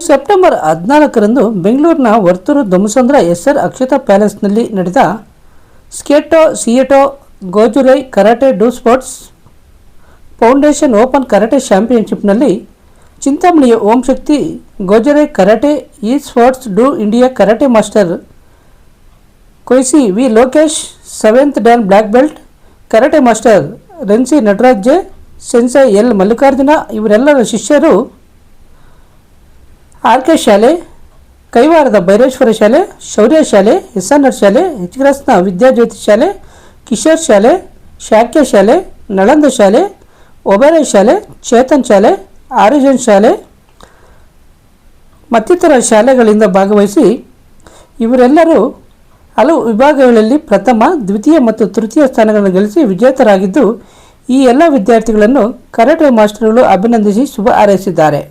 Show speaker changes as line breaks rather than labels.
September 14ರಂದು ಬೆಂಗಳೂರಿನ Varthur Dommasandra SR Akshata ಪ್ಯಾಲೇಸ್ನಲ್ಲಿ ನಡೆದ ಸ್ಕೇಟೋ ಸಿಯೇಟೋ Gojuryu karate do sports foundation open karate ಚಾಂಪಿಯನ್ಶಿಪ್ನಲ್ಲಿ ಚಿಂತಾಮಣಿಯ Om Shakti Gojuryu karate E sports do India karate master ಕೊಯ್ಸಿ V Lokesh 7th dan black belt karate master Renshi Nataraj J sensei L Mallikarjuna ಇವರೆಲ್ಲರ ಶಿಷ್ಯರು ಆರ್.ಕೆ. ಶಾಲೆ, ಕೈವಾರದ ಭೈರೇಶ್ವರ ಶಾಲೆ, ಶೌರ್ಯ ಶಾಲೆ, ಎಸ್.ಆರ್. ಶಾಲೆ, ಎಚ್.ಗ್ರಾಸ್ನ ವಿದ್ಯಾಜ್ಯೋತಿ ಶಾಲೆ, ಕಿಶೋರ್ ಶಾಲೆ, ಶಾಕ್ಯ ಶಾಲೆ, ನಳಂದ ಶಾಲೆ, ಒಬೆರಾಯ್ ಶಾಲೆ, ಚೇತನ್ ಶಾಲೆ, ಆರಿಜನ್ ಶಾಲೆ ಮತ್ತಿತರ ಶಾಲೆಗಳಿಂದ ಭಾಗವಹಿಸಿ ಇವರೆಲ್ಲರೂ ಹಲವು ವಿಭಾಗಗಳಲ್ಲಿ ಪ್ರಥಮ, ದ್ವಿತೀಯ ಮತ್ತು ತೃತೀಯ ಸ್ಥಾನಗಳನ್ನು ಗಳಿಸಿ ವಿಜೇತರಾಗಿದ್ದು, ಈ ಎಲ್ಲ ವಿದ್ಯಾರ್ಥಿಗಳನ್ನು ಕರಾಟೆ ಮಾಸ್ಟರ್ಗಳು ಅಭಿನಂದಿಸಿ ಶುಭ ಹಾರೈಸಿದ್ದಾರೆ.